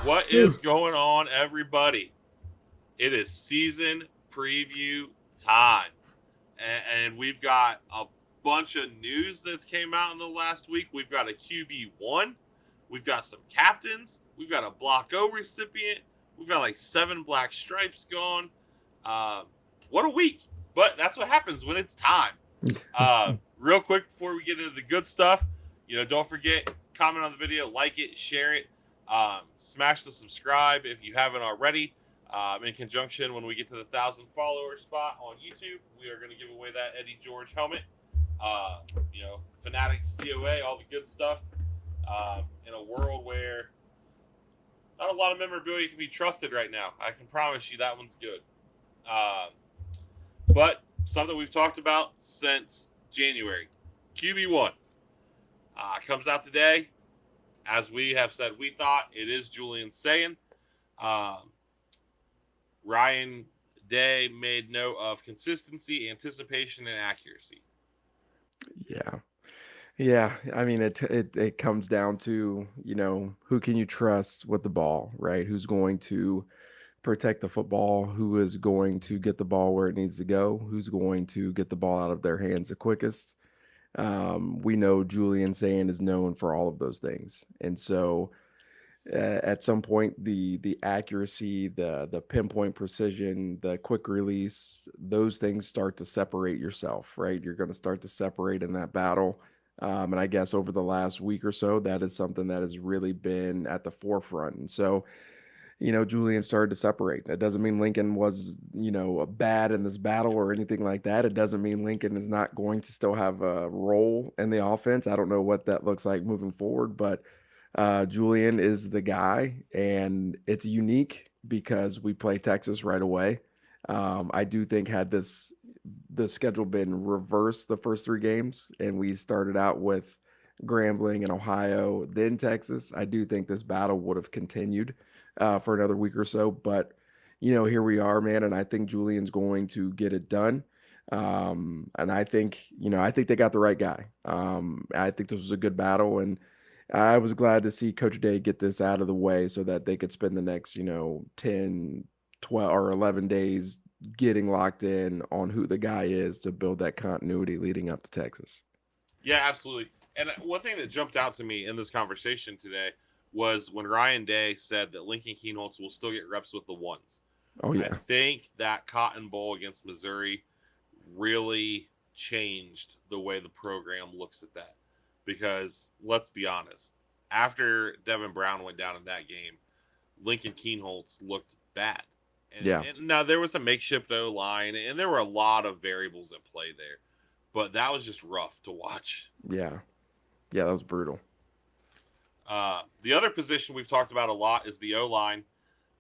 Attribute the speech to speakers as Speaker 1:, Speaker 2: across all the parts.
Speaker 1: What is going on, everybody? It is season preview time. And we've got a bunch of news that's came out in the last week. We've got a QB1. We've got some captains. We've got a Block O recipient. We've got like 7 black stripes gone. What a week. But that's what happens when it's time. Real quick before we get into the good stuff, don't forget, comment on the video, like it, share it. Smash the subscribe if you haven't already. In conjunction, when we get to the 1,000 follower spot on YouTube, we are going to give away that Eddie George helmet. Fanatics COA, all the good stuff. In a world where not a lot of memorabilia can be trusted right now, I can promise you that one's good. But something we've talked about since January, QB1 comes out today. As we have said, we thought it is Julian Sayin. Ryan Day made note of consistency, anticipation, and accuracy.
Speaker 2: Yeah. I mean, it comes down to, who can you trust with the ball, right? Who's going to protect the football? Who is going to get the ball where it needs to go? Who's going to get the ball out of their hands the quickest? We know Julian Sayin is known for all of those things. And so at some point, the accuracy, the pinpoint precision, the quick release, those things start to separate yourself, right? You're going to start to separate in that battle. And I guess over the last week or so, that is something that has really been at the forefront. And so, Julian started to separate. That doesn't mean Lincoln was, bad in this battle or anything like that. It doesn't mean Lincoln is not going to still have a role in the offense. I don't know what that looks like moving forward, but Julian is the guy, and it's unique because we play Texas right away. I do think had the schedule been reversed the first 3 games, and we started out with Grambling and Ohio, then Texas, I do think this battle would have continued for another week or so. But here we are, man, and I think Julian's going to get it done. And I think they got the right guy. I think this was a good battle, and I was glad to see Coach Day get this out of the way so that they could spend the next, 10, 12, or 11 days getting locked in on who the guy is to build that continuity leading up to Texas.
Speaker 1: Yeah, absolutely. And one thing that jumped out to me in this conversation today was when Ryan Day said that Lincoln Kienholz will still get reps with the ones.
Speaker 2: Oh, yeah.
Speaker 1: I think that Cotton Bowl against Missouri really changed the way the program looks at that. Because let's be honest, after Devin Brown went down in that game, Lincoln Kienholz looked bad. And now there was a makeshift O-line, and there were a lot of variables at play there. But that was just rough to watch.
Speaker 2: Yeah, that was brutal.
Speaker 1: The other position we've talked about a lot is the O-line.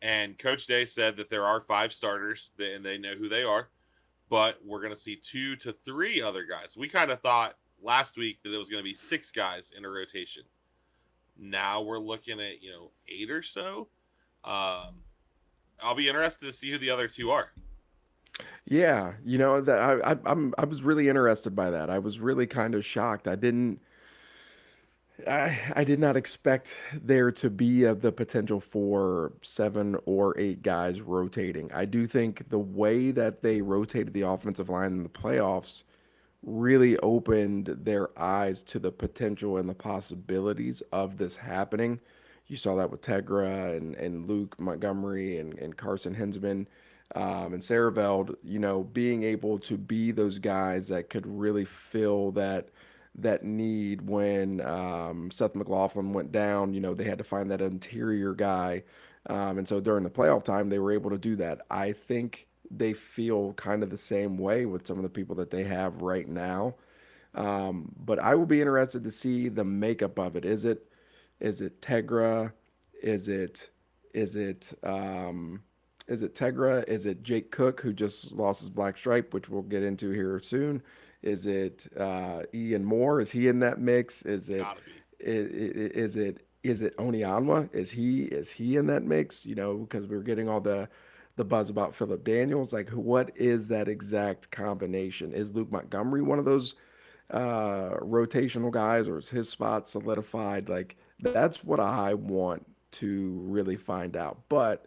Speaker 1: And Coach Day said that there are 5 starters, and they know who they are. But we're going to see 2 to 3 other guys. We kind of thought last week that it was going to be 6 guys in a rotation. Now we're looking at 8 or so. I'll be interested to see who the other 2 are.
Speaker 2: Yeah, that I was really interested by that. I was really kind of shocked. I did not expect there to be the potential for 7 or 8 guys rotating. I do think the way that they rotated the offensive line in the playoffs really opened their eyes to the potential and the possibilities of this happening. You saw that with Tegra and Luke Montgomery and Carson Hinsman and Saraveld, being able to be those guys that could really fill that need when Seth McLaughlin went down. They had to find that interior guy. And so during the playoff time, they were able to do that. I think they feel kind of the same way with some of the people that they have right now. But I will be interested to see the makeup of it. Is it Tegra? Is it Tegra? Is it Jake Cook, who just lost his black stripe, which we'll get into here soon? Is it Ian Moore? Is he in that mix? Is it Onyanwa? Is he in that mix? Because we're getting all the buzz about Phillip Daniels. Like, what is that exact combination? Is Luke Montgomery one of those rotational guys, or is his spot solidified? Like, that's what I want to really find out. But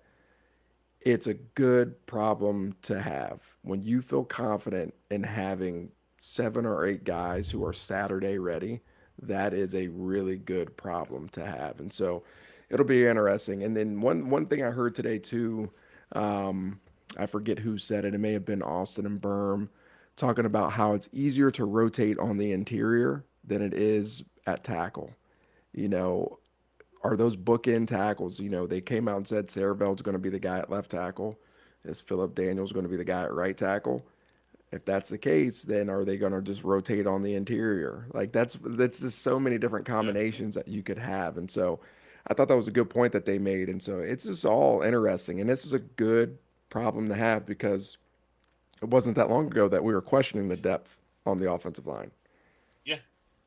Speaker 2: it's a good problem to have when you feel confident in having 7 or 8 guys who are Saturday ready. That is a really good problem to have, and so it'll be interesting. And then one thing I heard today too, um, I forget who said it. It may have been Austin and Berm talking about how it's easier to rotate on the interior than it is at tackle. You know, are those bookend tackles? You know, they came out and said Saravel's going to be the guy at left tackle. Is Philip Daniels going to be the guy at right tackle? If that's the case, then are they going to just rotate on the interior? Like that's just so many different
Speaker 1: Yeah.
Speaker 2: combinations that you could have. And so I thought that was a good point that they made. And so it's just all interesting. And this is a good problem to have because it wasn't that long ago that we were questioning the depth on the offensive line.
Speaker 1: Yeah.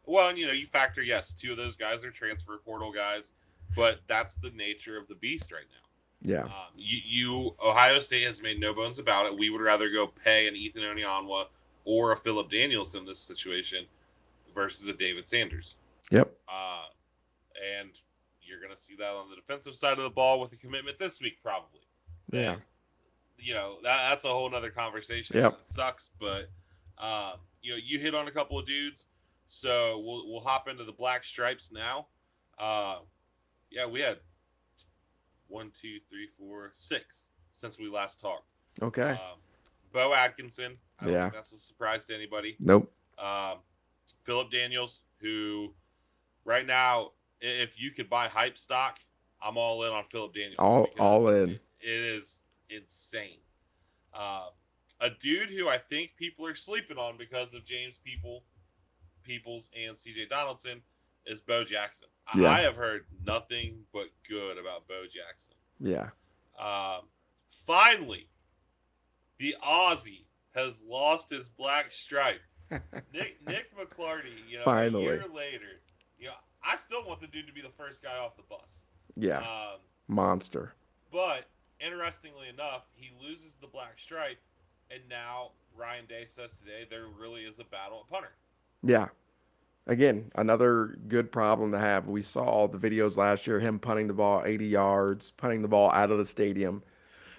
Speaker 1: Well, and you factor, yes, 2 of those guys are transfer portal guys, but that's the nature of the beast right now.
Speaker 2: Yeah.
Speaker 1: Ohio State has made no bones about it. We would rather go pay an Ethan Onyanwa or a Philip Daniels in this situation versus a David Sanders.
Speaker 2: Yep.
Speaker 1: And you're going to see that on the defensive side of the ball with a commitment this week, probably.
Speaker 2: Yeah.
Speaker 1: And, that's a whole nother conversation.
Speaker 2: Yep.
Speaker 1: It sucks, but you hit on a couple of dudes, so we'll hop into the black stripes now. We had 1, 2, 3, 4, 6 since we last talked.
Speaker 2: Okay.
Speaker 1: Bo Atkinson. I don't
Speaker 2: Yeah.
Speaker 1: think that's a surprise to anybody.
Speaker 2: Nope.
Speaker 1: Philip Daniels, who right now, if you could buy hype stock, I'm all in on Philip Daniels.
Speaker 2: All in.
Speaker 1: It is insane. A dude who I think people are sleeping on because of James Peoples and CJ Donaldson is Bo Jackson.
Speaker 2: Yeah.
Speaker 1: I have heard nothing but good about Bo Jackson.
Speaker 2: Yeah.
Speaker 1: Finally, the Aussie has lost his black stripe. Nick McClarty,
Speaker 2: Finally.
Speaker 1: A year later, I still want the dude to be the first guy off the bus.
Speaker 2: Yeah. Monster.
Speaker 1: But interestingly enough, he loses the black stripe, and now Ryan Day says today there really is a battle at punter.
Speaker 2: Yeah. Again, another good problem to have. We saw the videos last year, him punting the ball 80 yards, punting the ball out of the stadium,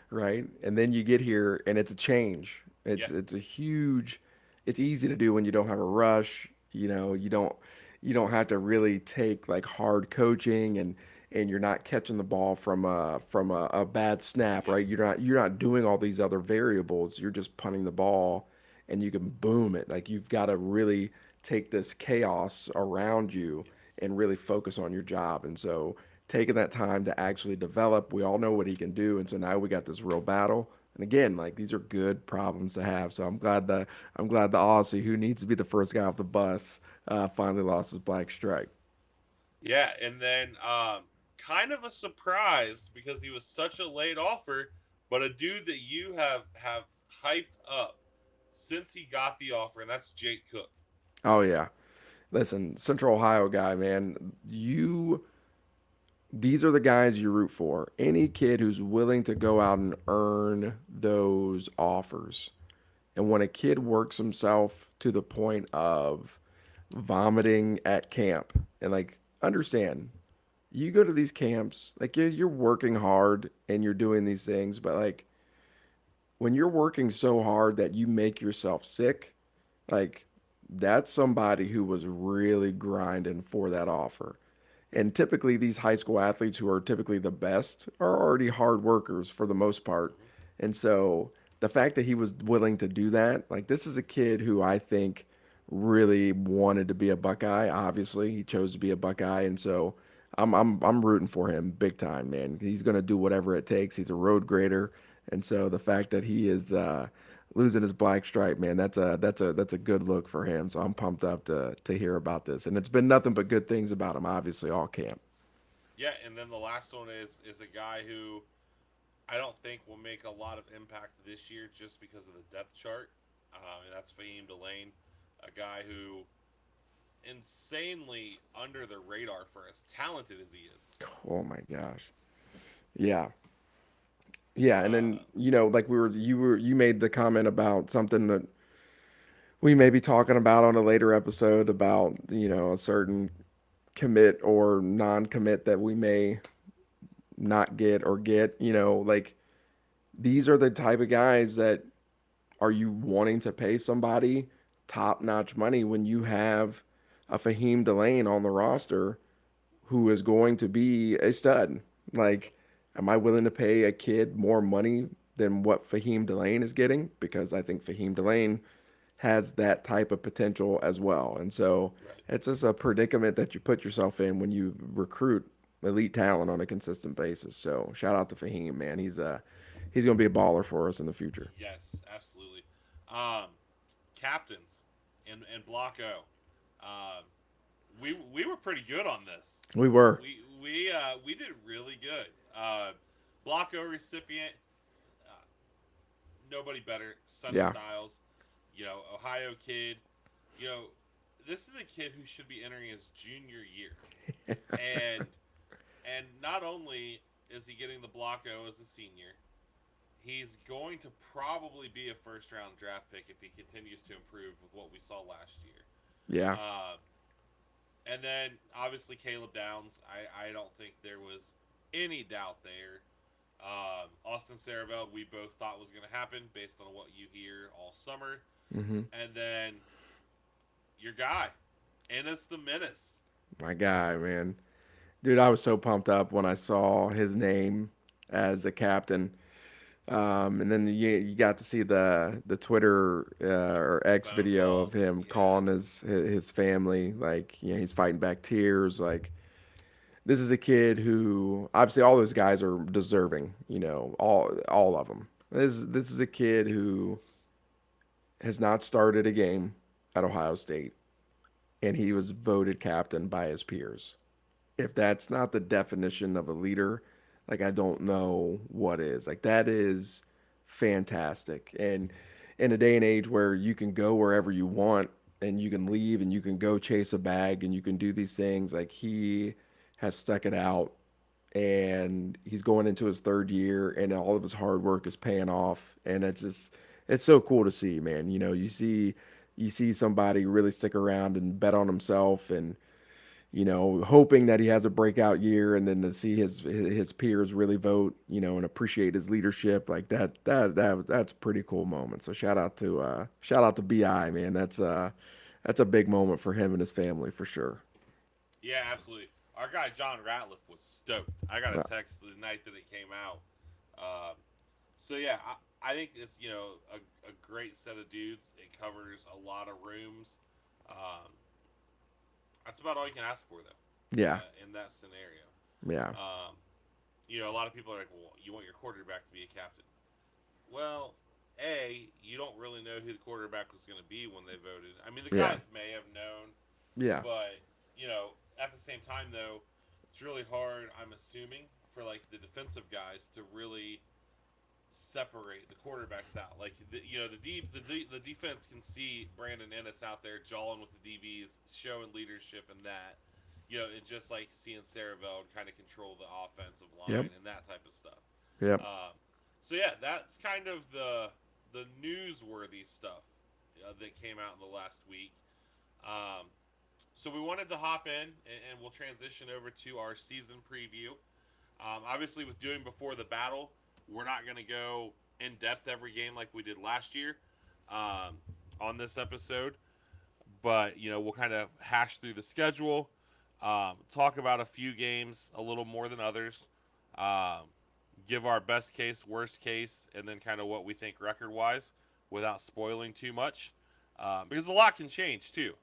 Speaker 2: right? And then you get here and it's a change. It's a huge, it's easy to do when you don't have a rush. You don't have to really take like hard coaching and you're not catching the ball from a bad snap, right? You're not doing all these other variables. You're just punting the ball and you can boom it. Like you've got to really take this chaos around you and really focus on your job. And so taking that time to actually develop, we all know what he can do. And so now we got this real battle. And again, like these are good problems to have. So I'm glad the Aussie, who needs to be the first guy off the bus, finally lost his black stripe.
Speaker 1: Yeah, and then kind of a surprise because he was such a late offer, but a dude that you have hyped up since he got the offer, and that's Jake Cook.
Speaker 2: Oh yeah. Listen, Central Ohio guy, man, these are the guys you root for. Any kid who's willing to go out and earn those offers. And when a kid works himself to the point of vomiting at camp, and like understand, you go to these camps, like you're working hard and you're doing these things, but like when you're working so hard that you make yourself sick, like that's somebody who was really grinding for that offer. And typically, these high school athletes who are typically the best are already hard workers for the most part. And so the fact that he was willing to do that, like this is a kid who I think really wanted to be a Buckeye. Obviously, he chose to be a Buckeye, and so I'm rooting for him big time, man. He's gonna do whatever it takes. He's a road grader, and so the fact that he is losing his black stripe, man, that's a good look for him. So I'm pumped up to hear about this, and it's been nothing but good things about him, obviously, all camp.
Speaker 1: Yeah, and then the last one is a guy who I don't think will make a lot of impact this year just because of the depth chart, and that's Fahim Delane, a guy who insanely under the radar for as talented as he is.
Speaker 2: Oh my gosh, yeah. Yeah, and then like you made the comment about something that we may be talking about on a later episode about a certain commit or non-commit that we may not get or get, like these are the type of guys that are you wanting to pay somebody top notch money when you have a Fahim Delane on the roster who is going to be a stud? Like, am I willing to pay a kid more money than what Fahim Delane is getting? Because I think Fahim Delane has that type of potential as well. And so
Speaker 1: Right.
Speaker 2: it's just a predicament that you put yourself in when you recruit elite talent on a consistent basis. So shout out to Fahim, man. He's going to be a baller for us in the future.
Speaker 1: Yes, absolutely. Um, Captains in Block O. Um, we were pretty good on this.
Speaker 2: We were.
Speaker 1: We did really good. Block O recipient, uh, nobody better. Sonny
Speaker 2: Yeah.
Speaker 1: Styles, Ohio kid. You know, this is a kid who should be entering his junior year, and not only is he getting the Block O as a senior, he's going to probably be a first round draft pick if he continues to improve with what we saw last year.
Speaker 2: Yeah.
Speaker 1: Uh, and then obviously Caleb Downs. I don't think there was any doubt there. Austin Saraveld, we both thought was going to happen based on what you hear all summer.
Speaker 2: Hmm.
Speaker 1: And then your guy, Ennis the Menace.
Speaker 2: My guy, man. Dude, I was so pumped up when I saw his name as a captain. And then you got to see the Twitter or
Speaker 1: The
Speaker 2: X
Speaker 1: phone
Speaker 2: video of
Speaker 1: calls.
Speaker 2: him calling
Speaker 1: Yes.
Speaker 2: his family, like he's fighting back tears. Like this is a kid who obviously all those guys are deserving, all of them. This is a kid who has not started a game at Ohio State, and he was voted captain by his peers. If that's not the definition of a leader, like I don't know what is. Like that is fantastic. And in a day and age where you can go wherever you want and you can leave and you can go chase a bag and you can do these things, like he has stuck it out and he's going into his third year and all of his hard work is paying off and it's so cool to see, man. You see somebody really stick around and bet on himself and hoping that he has a breakout year, and then to see his peers really vote, and appreciate his leadership like that's a pretty cool moment. So shout out to Bi, man. That's a big moment for him and his family for sure.
Speaker 1: Yeah, absolutely. Our guy John Ratliff was stoked. I got a
Speaker 2: Uh,
Speaker 1: text the night that it came out. So yeah, I think it's a great set of dudes. It covers a lot of rooms. Um, that's about all you can ask for though
Speaker 2: yeah,
Speaker 1: in that scenario.
Speaker 2: yeah,
Speaker 1: Um, a lot of people are like, well, you want your quarterback to be a captain. Well, you don't really know who the quarterback was going to be when they voted. I mean, the
Speaker 2: yeah,
Speaker 1: guys may have known,
Speaker 2: yeah,
Speaker 1: but at the same time though, it's really hard. I'm assuming for like the defensive guys to really separate the quarterbacks out. Like the defense can see Brandon Ennis out there jawing with the DBs, showing leadership in that. And just like seeing Saraveld kind of control the offensive
Speaker 2: yep,
Speaker 1: line and that type of stuff.
Speaker 2: yep,
Speaker 1: So yeah, that's kind of the newsworthy stuff that came out in the last week. Um, so we wanted to hop in and we'll transition over to our season preview. Obviously, with doing before the battle, we're not going to go in depth every game like we did last year um, on this episode, but we'll kind of hash through the schedule, talk about a few games a little more than others, um, give our best case, worst case, and then kind of what we think record wise without spoiling too much, because a lot can change too.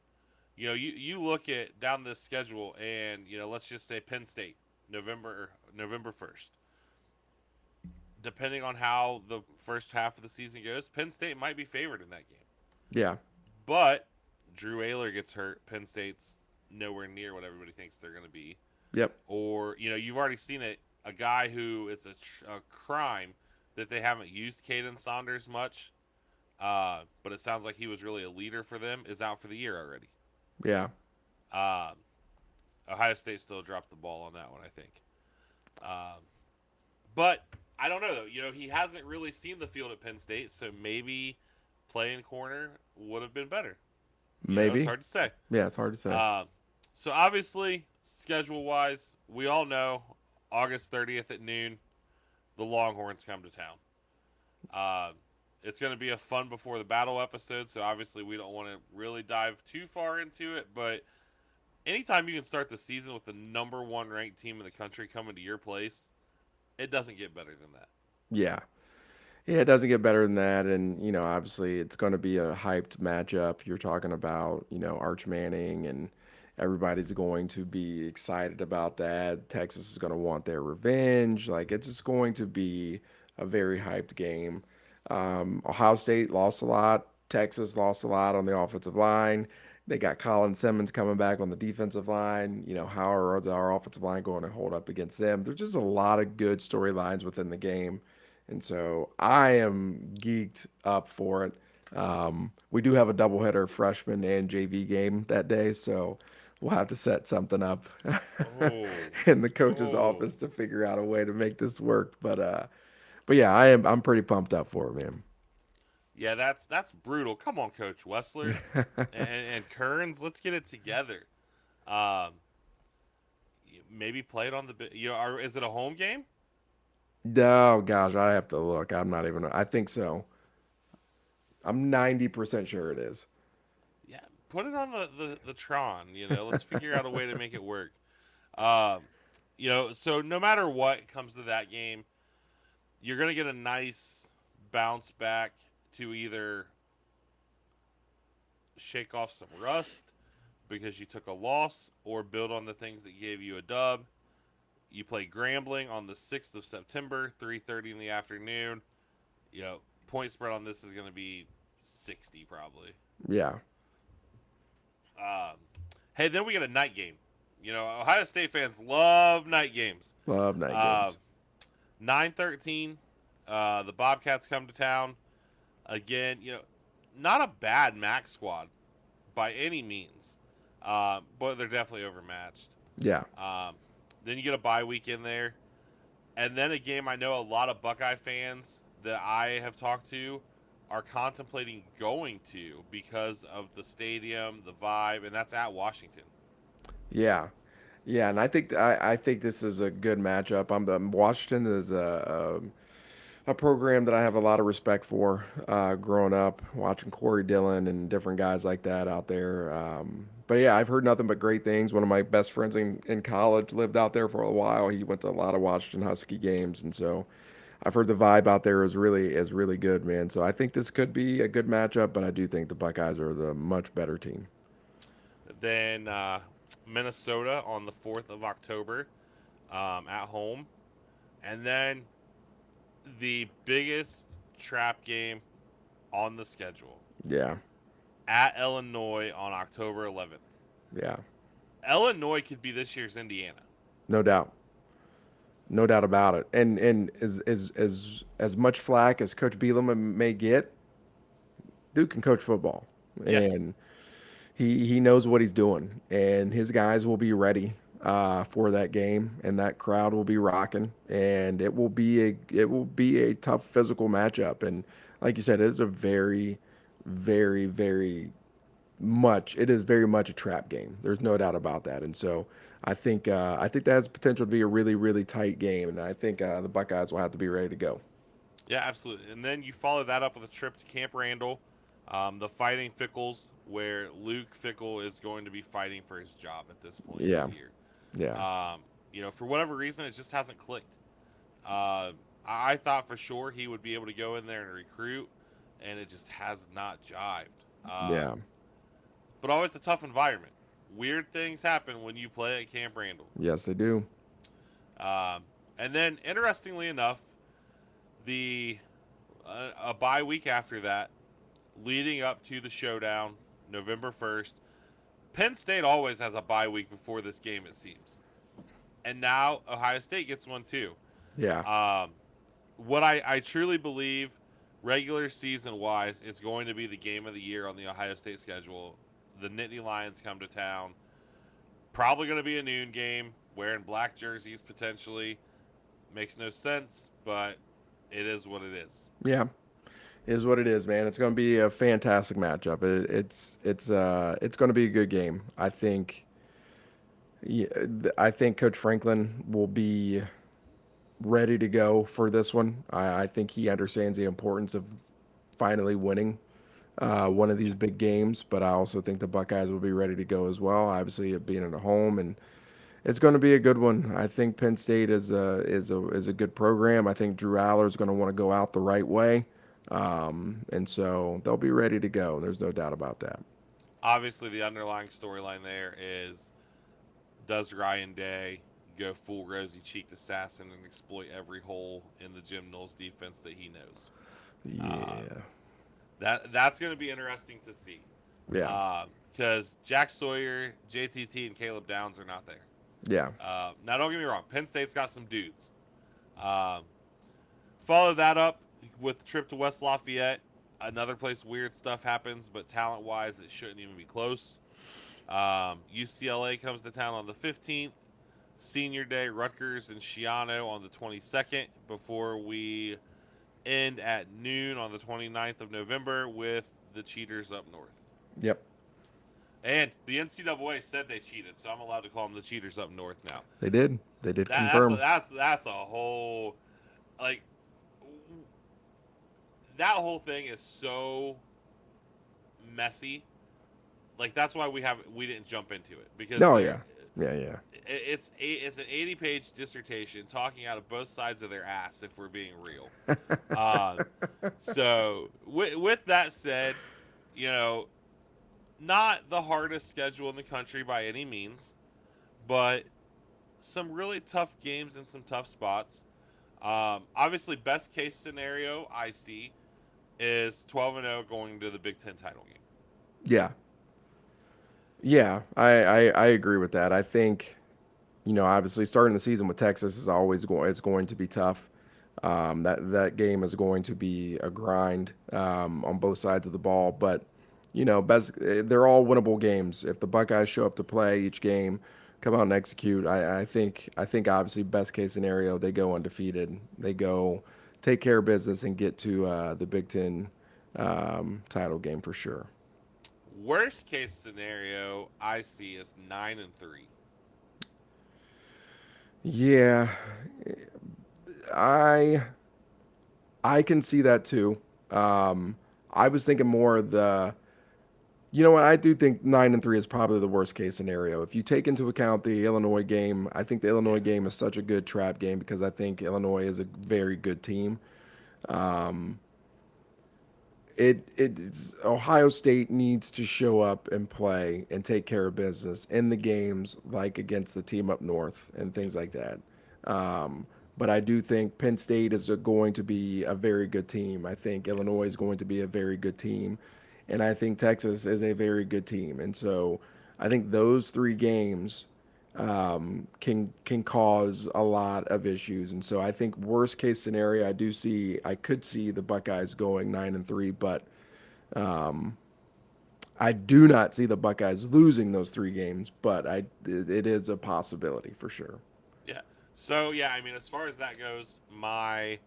Speaker 1: You look at down this schedule, and let's just say Penn State, November 1st. Depending on how the first half of the season goes, Penn State might be favored in that game.
Speaker 2: yeah,
Speaker 1: But Drew Ayler gets hurt. Penn State's nowhere near what everybody thinks they're going to be.
Speaker 2: yep,
Speaker 1: Or you've already seen it. A guy who it's a crime that they haven't used Caden Saunders much, but it sounds like he was really a leader for them, is out for the year already.
Speaker 2: yeah,
Speaker 1: Um, Ohio State still dropped the ball on that one, I think. But I don't know though. He hasn't really seen the field at Penn State, so maybe playing corner would have been better. It's
Speaker 2: maybe,
Speaker 1: hard to say.
Speaker 2: yeah. It's hard to say.
Speaker 1: So obviously, schedule wise, we all know August 30th at noon, the Longhorns come to town. Uh, it's going to be a fun before the battle episode, so obviously we don't want to really dive too far into it. But anytime you can start the season with the number one ranked team in the country coming to your place, it doesn't get better than that.
Speaker 2: Yeah. Yeah, it doesn't get better than that. And, obviously it's going to be a hyped matchup. You're talking about, Arch Manning, and everybody's going to be excited about that. Texas is going to want their revenge. Like, it's just going to be a very hyped game. Ohio State lost a lot. Texas lost a lot on the offensive line. They got Colin Simmons coming back on the defensive line. How are our offensive line going to hold up against them? There's just a lot of good storylines within the game. And so I am geeked up for it. We do have a doubleheader freshman and JV game that day, so we'll have to set something up
Speaker 1: Oh,
Speaker 2: in the coach's
Speaker 1: oh.
Speaker 2: office to figure out a way to make this work. But yeah, I'm pretty pumped up for it, man.
Speaker 1: Yeah, that's brutal. Come on, Coach Wessler and Kearns, let's get it together. Um, maybe play it on the. Is it a home game?
Speaker 2: Oh gosh, I have to look. I'm not even. I think so. I'm 90% sure it is.
Speaker 1: Yeah, put it on the Tron. Let's figure out a way to make it work. Um, so no matter what comes to that game, you're gonna get a nice bounce back to either shake off some rust because you took a loss, or build on the things that gave you a dub. You play Grambling on the 6th of September, 3:30 in the afternoon. Point spread on this is going to be 60 probably.
Speaker 2: Yeah,
Speaker 1: Um, hey, then we get a night game. Ohio State fans love night games.
Speaker 2: love night
Speaker 1: Uh,
Speaker 2: games.
Speaker 1: 9:13, the Bobcats come to town. Again, not a bad MAC squad by any means, but they're definitely overmatched.
Speaker 2: Yeah,
Speaker 1: Um, then you get a bye week in there. And then a game I know a lot of Buckeye fans that I have talked to are contemplating going to because of the stadium, the vibe, and that's at Washington.
Speaker 2: yeah. Yeah, and I think this is a good matchup. Washington is a program that I have a lot of respect for. Growing up, watching Corey Dillon and different guys like that out there. But yeah, I've heard nothing but great things. One of my best friends in college lived out there for a while. He went to a lot of Washington Husky games, and so I've heard the vibe out there is really good, man. So I think this could be a good matchup, but I do think the Buckeyes are the much better team.
Speaker 1: Then Minnesota on the 4th of October at home. And then the biggest trap game on the schedule
Speaker 2: Yeah,
Speaker 1: at Illinois on October 11th.
Speaker 2: yeah,
Speaker 1: Illinois could be this year's Indiana.
Speaker 2: no doubt. No doubt about it. And as much flack as Coach Bielema may get, Duke can coach football,
Speaker 1: Yeah,
Speaker 2: and he knows what he's doing, and his guys will be ready for that game, and that crowd will be rocking, and it will be a tough physical matchup, and like you said, it is a very, very, very much it is very much a trap game. There's no doubt about that, and so I think that has potential to be a really, really tight game, and I think the Buckeyes will have to be ready to go.
Speaker 1: yeah, absolutely. And then you follow that up with a trip to Camp Randall, the Fighting Fickles, where Luke Fickle is going to be fighting for his job at this point in
Speaker 2: Yeah,
Speaker 1: the year.
Speaker 2: yeah,
Speaker 1: For whatever reason, it just hasn't clicked. I thought for sure he would be able to go in there and recruit, and it just has not jived.
Speaker 2: yeah.
Speaker 1: But always a tough environment. Weird things happen when you play at Camp Randall.
Speaker 2: Yes, they do.
Speaker 1: And then, interestingly enough, the a bye week after that, leading up to the showdown, November 1st, Penn State always has a bye week before this game, it seems. And now Ohio State gets one too.
Speaker 2: Yeah,
Speaker 1: Um, what I truly believe, regular season wise, is going to be the game of the year on the Ohio State schedule. The Nittany Lions come to town. Probably going to be a noon game, wearing black jerseys potentially. Makes no sense, but it is what it is.
Speaker 2: yeah. Is what it is, man. It's going to be a fantastic matchup. It's going to be a good game. I think. Yeah, I think Coach Franklin will be ready to go for this one. I think he understands the importance of finally winning one of these big games, but I also think the Buckeyes will be ready to go as well. Obviously, it being at home, and it's going to be a good one. I think Penn State is a good program. I think Drew Aller is going to want to go out the right way, and so they'll be ready to go. There's no doubt about that.
Speaker 1: Obviously, the underlying storyline there is, does Ryan Day go full rosy cheeked assassin and exploit every hole in the Jim Knowles defense that he knows?
Speaker 2: Yeah,
Speaker 1: That's going to be interesting to see.
Speaker 2: yeah,
Speaker 1: Because Jack Sawyer, JTT, and Caleb Downs are not there.
Speaker 2: yeah.
Speaker 1: Now, don't get me wrong. Penn State's got some dudes. Follow that up with the trip to West Lafayette. Another place weird stuff happens, but talent-wise, it shouldn't even be close. UCLA comes to town on the 15th. Senior Day, Rutgers and Shiano on the 22nd, before we end at noon on the 29th of November with the cheaters up north.
Speaker 2: Yep.
Speaker 1: And the NCAA said they cheated, so I'm allowed to call them the cheaters up north now.
Speaker 2: They did. They did confirm.
Speaker 1: That's a whole, like, that whole thing is so messy. Like, that's why we didn't jump into it, because
Speaker 2: Yeah.
Speaker 1: it's an 80-page dissertation talking out of both sides of their ass, if we're being real. So with that said, not the hardest schedule in the country by any means, but some really tough games and some tough spots. Obviously, best case scenario I see is 12-0 going to the Big Ten title game.
Speaker 2: Yeah. Yeah, I agree with that. I think, obviously starting the season with Texas is always going to be tough. That game is going to be a grind on both sides of the ball, but they're all winnable games. If the Buckeyes show up to play each game, come out and execute, I think obviously best case scenario, they go undefeated. They go take care of business and get to the Big Ten title game for sure.
Speaker 1: Worst case scenario I see is 9-3.
Speaker 2: Yeah, I can see that too. I was thinking more of what, I do think 9-3 is probably the worst case scenario. If you take into account the Illinois game, I think the Illinois game is such a good trap game because I think Illinois is a very good team. It's Ohio State needs to show up and play and take care of business in the games, like against the team up north and things like that. But I do think Penn State is going to be a very good team. I think Illinois is going to be a very good team, and I think Texas is a very good team. And so I think those three games can cause a lot of issues. And so I think worst case scenario, I could see the Buckeyes going 9-3, but I do not see the Buckeyes losing those three games, but it is a possibility for sure.
Speaker 1: Yeah. So yeah, I mean, as far as that goes, my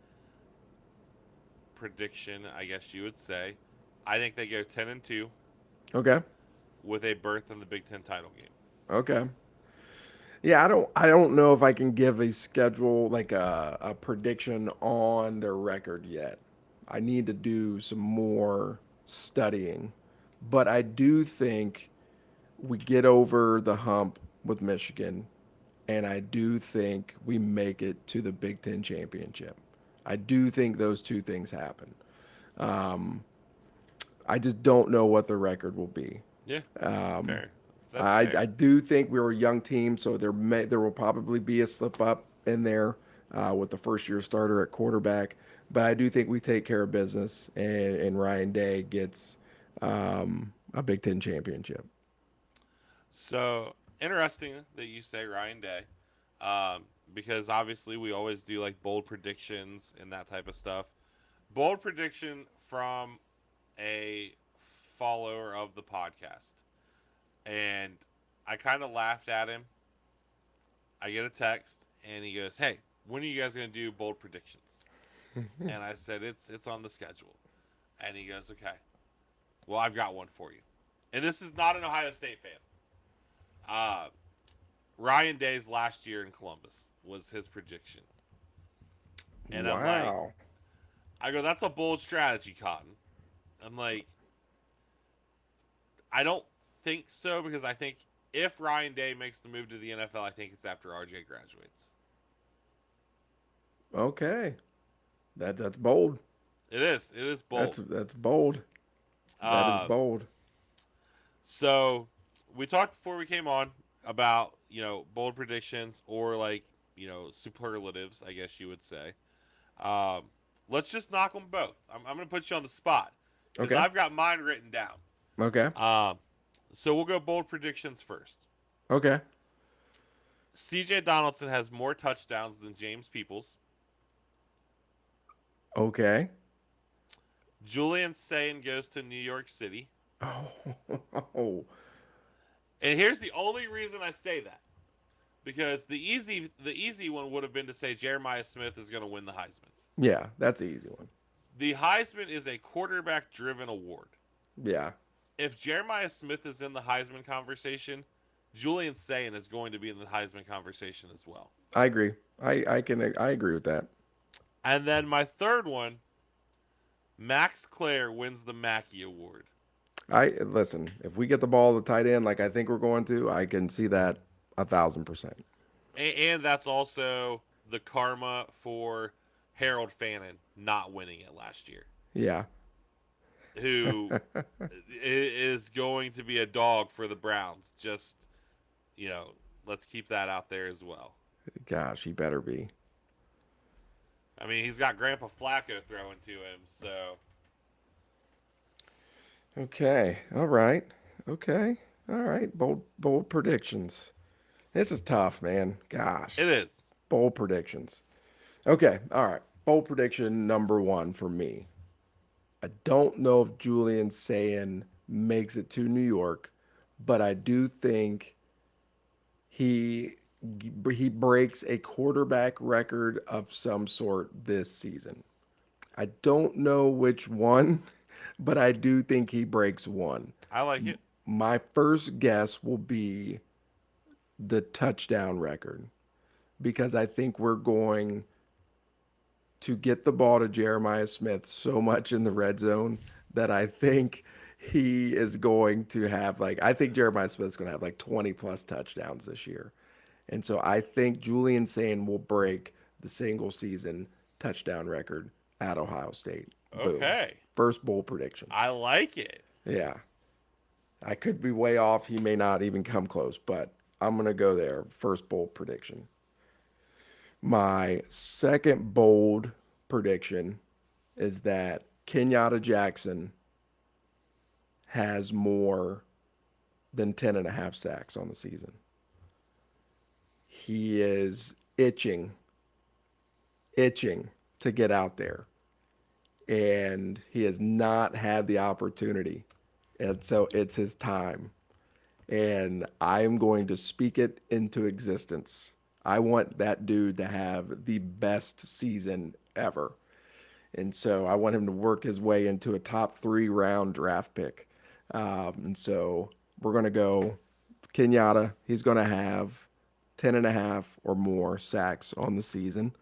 Speaker 1: prediction, I guess you would say, I think they go 10-2.
Speaker 2: Okay.
Speaker 1: With a berth in the Big Ten title game.
Speaker 2: Okay. Yeah, I don't know if I can give a schedule, like a prediction on their record yet. I need to do some more studying. But I do think we get over the hump with Michigan, and I do think we make it to the Big Ten championship. I do think those two things happen. I just don't know what the record will be.
Speaker 1: Yeah, fair.
Speaker 2: I do think we were a young team, so there will probably be a slip up in there with the first year starter at quarterback. But I do think we take care of business, and Ryan Day gets a Big Ten championship.
Speaker 1: So interesting that you say Ryan Day, because obviously we always do like bold predictions and that type of stuff. Bold prediction from a follower of the podcast. And I kind of laughed at him. I get a text, and he goes, "Hey, when are you guys going to do bold predictions?" And I said, "It's on the schedule." And he goes, "Okay, well, I've got one for you." And this is not an Ohio State fan. Ryan Day's last year in Columbus was his prediction. And I'm like,
Speaker 2: Wow.
Speaker 1: that's a bold strategy, Cotton. I'm like, I don't think so because I think if Ryan Day makes the move to the NFL, I think it's after RJ graduates.
Speaker 2: Okay. That's bold.
Speaker 1: It is. It is bold.
Speaker 2: That's bold. That is
Speaker 1: Um,
Speaker 2: bold.
Speaker 1: so we talked before we came on about bold predictions or superlatives, I guess you would say. Um, let's just knock them both. I'm going to put you on the spot because
Speaker 2: Okay.
Speaker 1: I've got mine written down.
Speaker 2: Okay.
Speaker 1: Um, so we'll go bold predictions first.
Speaker 2: Okay.
Speaker 1: CJ Donaldson has more touchdowns than James Peoples.
Speaker 2: Okay.
Speaker 1: Julian Sayin goes to New York City.
Speaker 2: Oh.
Speaker 1: And here's the only reason I say that. Because the easy one would have been to say Jeremiah Smith is going to win the Heisman.
Speaker 2: Yeah, that's an easy one.
Speaker 1: The Heisman is a quarterback-driven award.
Speaker 2: Yeah.
Speaker 1: If Jeremiah Smith is in the Heisman conversation, Julian Sayin is going to be in the Heisman conversation as well.
Speaker 2: I agree. I agree with that.
Speaker 1: And then my third one, Max Clare wins the Mackey Award.
Speaker 2: I listen. If we get the ball to tight end, like I think we're going to, I can see that 1,000%.
Speaker 1: And that's also the karma for Harold Fannin not winning it last year.
Speaker 2: Yeah.
Speaker 1: Who is going to be a dog for the Browns. Just, let's keep that out there as well.
Speaker 2: Gosh, he better be.
Speaker 1: I mean, he's got Grandpa Flacco throwing to him, so.
Speaker 2: Okay. All right. Okay. All right. Bold predictions. This is tough, man. Gosh.
Speaker 1: It is.
Speaker 2: Bold predictions. Okay. All right. Bold prediction number one for me. I don't know if Julian Sayin makes it to New York, but I do think he breaks a quarterback record of some sort this season. I don't know which one, but I do think he breaks one.
Speaker 1: I like it.
Speaker 2: My first guess will be the touchdown record because I think we're going to get the ball to Jeremiah Smith so much in the red zone that I think he is going to have I think Jeremiah Smith's going to have 20 plus touchdowns this year. And so I think Julian Sayin will break the single season touchdown record at Ohio State. Boom.
Speaker 1: Okay.
Speaker 2: First bold prediction.
Speaker 1: I like it.
Speaker 2: Yeah. I could be way off. He may not even come close, but I'm going to go there. First bold prediction. My second bold prediction is that Kenyatta Jackson has more than 10 and a half sacks on the season. He is itching to get out there. And he has not had the opportunity. And so it's his time. And I'm going to speak it into existence. I want that dude to have the best season ever. And so I want him to work his way into a top 3 round draft pick. And so we're going to go Kenyatta. He's going to have 10 and a half or more sacks on the season.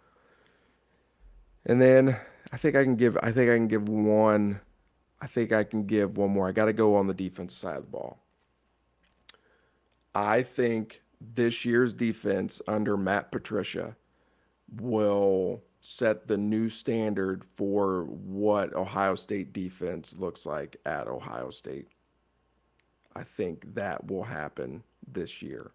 Speaker 2: And then I think I can give one more. I got to go on the defense side of the ball. I think this year's defense under Matt Patricia will set the new standard for what Ohio State defense looks like at Ohio State. I think that will happen this year.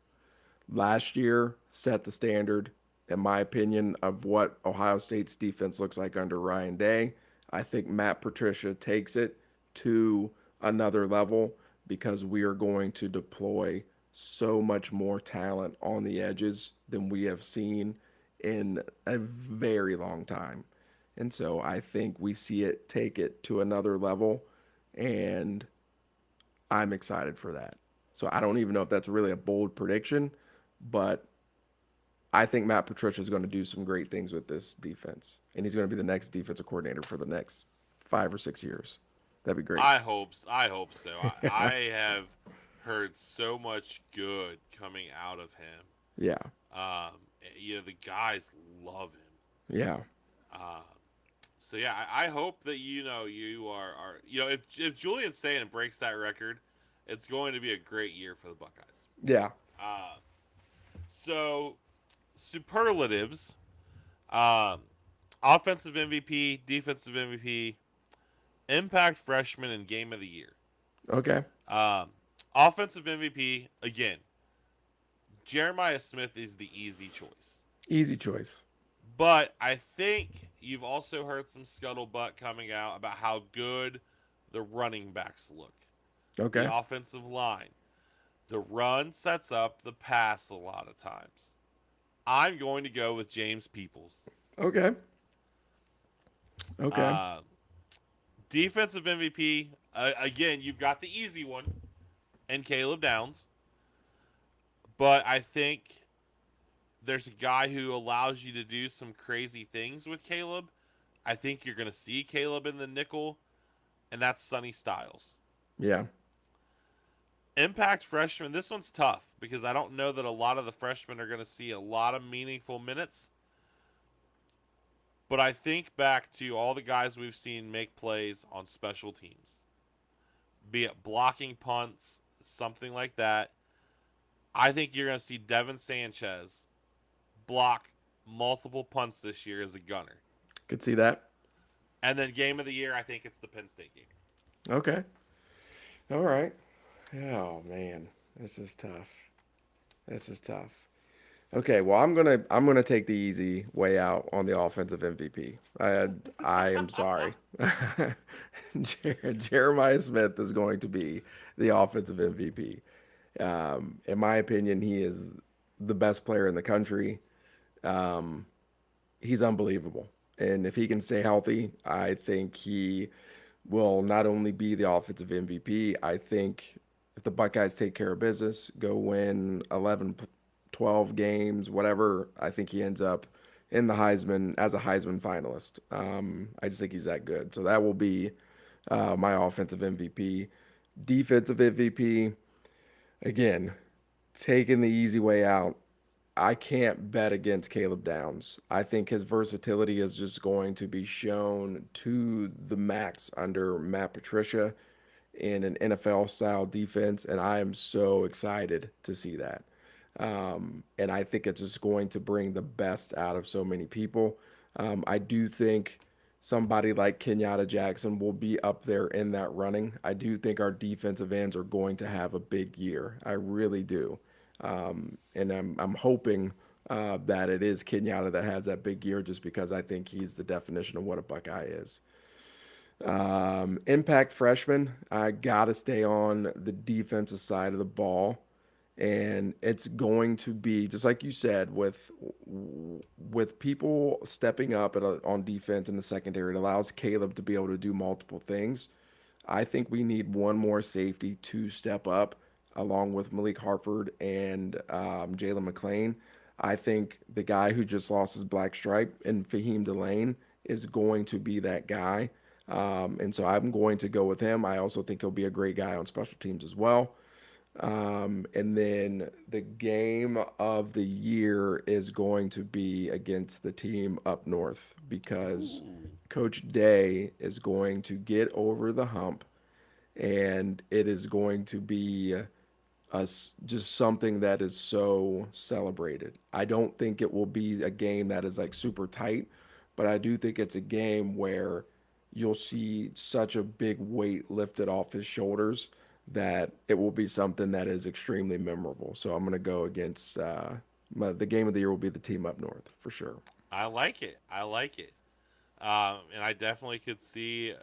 Speaker 2: Last year set the standard, in my opinion, of what Ohio State's defense looks like under Ryan Day. I think Matt Patricia takes it to another level because we are going to deploy so much more talent on the edges than we have seen in a very long time. And so I think we see it take it to another level, and I'm excited for that. So I don't even know if that's really a bold prediction, but I think Matt Patricia is going to do some great things with this defense, and he's going to be the next defensive coordinator for the next 5 or 6 years. That'd be great.
Speaker 1: I hope so. I have heard so much good coming out of him.
Speaker 2: Yeah.
Speaker 1: The guys love him.
Speaker 2: Yeah.
Speaker 1: Uh, so yeah, I hope that you are if Julian Sayin breaks that record, it's going to be a great year for the Buckeyes.
Speaker 2: Yeah.
Speaker 1: Uh, so superlatives, um, offensive MVP, defensive MVP, impact freshman, and game of the year.
Speaker 2: Okay.
Speaker 1: Um, offensive MVP again. Jeremiah Smith is the easy choice.
Speaker 2: Easy choice.
Speaker 1: But I think you've also heard some scuttlebutt coming out about how good the running backs look. The
Speaker 2: Okay.
Speaker 1: offensive line. The run sets up the pass a lot of times. I'm going to go with James Peoples.
Speaker 2: Okay. Okay.
Speaker 1: Uh, defensive MVP, again, you've got the easy one and Caleb Downs. But I think there's a guy who allows you to do some crazy things with Caleb. I think you're going to see Caleb in the nickel, and that's Sonny Styles.
Speaker 2: Yeah.
Speaker 1: Impact freshman, this one's tough because I don't know that a lot of the freshmen are going to see a lot of meaningful minutes. But I think back to all the guys we've seen make plays on special teams, be it blocking punts, something like that. I think you're going to see Devin Sanchez block multiple punts this year as a gunner.
Speaker 2: Could see that.
Speaker 1: And then game of the year, I think it's the Penn State game.
Speaker 2: Okay. All right. Oh man, this is tough. This is tough. Okay, well I'm gonna take the easy way out on the offensive MVP. I am sorry. Jeremiah Smith is going to be the offensive MVP. In my opinion, he is the best player in the country. Um, he's unbelievable, and if he can stay healthy, I think he will not only be the offensive MVP. I think if the Buckeyes take care of business, go win 11, 12 games, whatever, I think he ends up in the Heisman as a Heisman finalist. I just think he's that good. So that will be my offensive MVP. Defensive MVP, again, taking the easy way out. I can't bet against Caleb Downs. I think his versatility is just going to be shown to the max under Matt Patricia in an NFL style defense, and I am so excited to see that. And I think it's just going to bring the best out of so many people. I do think somebody like Kenyatta Jackson will be up there in that running. I do think our defensive ends are going to have a big year. I really do. And I'm hoping that it is Kenyatta that has that big year just because I think he's the definition of what a Buckeye is. Impact freshman, I got to stay on the defensive side of the ball. And it's going to be just like you said with people stepping up on defense in the secondary. It allows Caleb to be able to do multiple things. I think we need one more safety to step up, along with Malik Hartford and Jalen McLean. I think the guy who just lost his black stripe and Fahim Delane is going to be that guy. And so I'm going to go with him. I also think he'll be a great guy on special teams as well. And then the game of the year is going to be against the team up north because
Speaker 1: Ooh.
Speaker 2: Coach Day is going to get over the hump and it is going to be us just something that is so celebrated. I don't think it will be a game that is like super tight, but I do think it's a game where you'll see such a big weight lifted off his shoulders that it will be something that is extremely memorable. So I'm going to go against the game of the year will be the team up north for sure.
Speaker 1: I like it. I like it. And I definitely could see,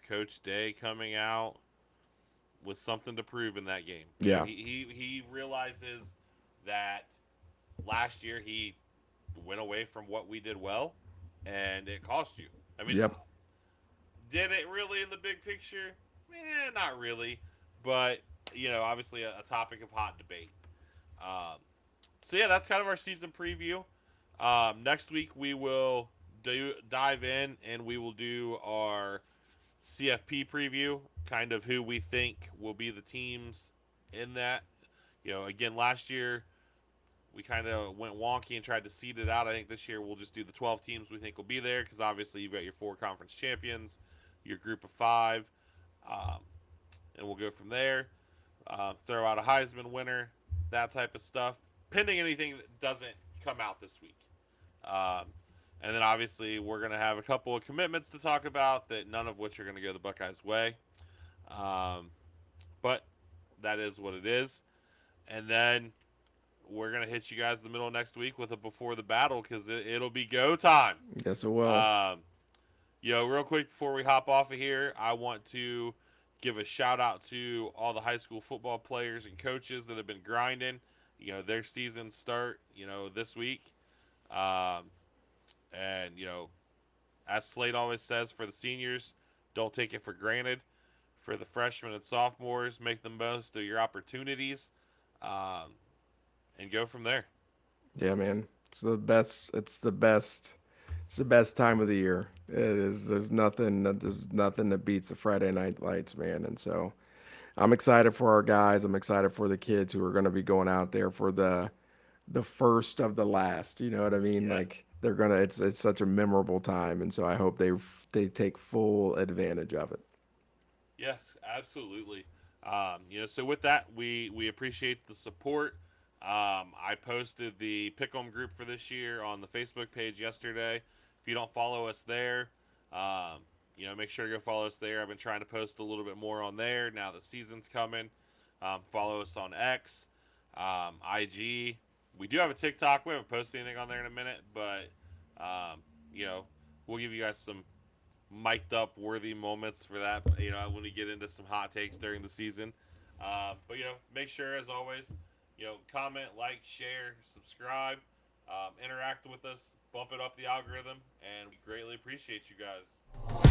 Speaker 1: Coach Day coming out with something to prove in that game.
Speaker 2: Yeah.
Speaker 1: He realizes that last year he went away from what we did well, and it cost you. I mean,
Speaker 2: Yep.
Speaker 1: did it really in the big picture? Not really. But, obviously a topic of hot debate. Um, so, yeah, that's kind of our season preview. Next week we will dive in and we will do our CFP preview, kind of who we think will be the teams in that. Again, last year we kind of went wonky and tried to seed it out. I think this year we'll just do the 12 teams we think will be there because obviously you've got your 4 conference champions, your group of 5, um, and we'll go from there. Throw out a Heisman winner, that type of stuff, pending anything that doesn't come out this week. Um, and then obviously we're going to have a couple of commitments to talk about that none of which are going to go the Buckeyes' way. But that is what it is. And then we're going to hit you guys in the middle of next week with a before the battle because it'll be go time.
Speaker 2: Yes, it will.
Speaker 1: Real quick before we hop off of here, I want to give a shout out to all the high school football players and coaches that have been grinding. Their seasons start, this week. And, as Slade always says, for the seniors, don't take it for granted. For the freshmen and sophomores, make the most of your opportunities and go from there.
Speaker 2: Yeah, man. It's the best. It's the best. It's the best time of the year. It is. There's nothing that beats the Friday night lights, man. And so I'm excited for our guys. I'm excited for the kids who are going to be going out there for the first of the last. You know what I mean?
Speaker 1: Yeah.
Speaker 2: Like they're gonna. It's such a memorable time, and so I hope they take full advantage of it.
Speaker 1: Yes, absolutely. So with that, we appreciate the support. I posted the Pick'em group for this year on the Facebook page yesterday. If you don't follow us there, make sure to go follow us there. I've been trying to post a little bit more on there now the season's coming. Follow us on X, IG. We do have a TikTok. We haven't posted anything on there in a minute, but we'll give you guys some mic'd up worthy moments for that. When we get into some hot takes during the season. But make sure as always, comment, like, share, subscribe, interact with us, bump it up the algorithm, and we greatly appreciate you guys.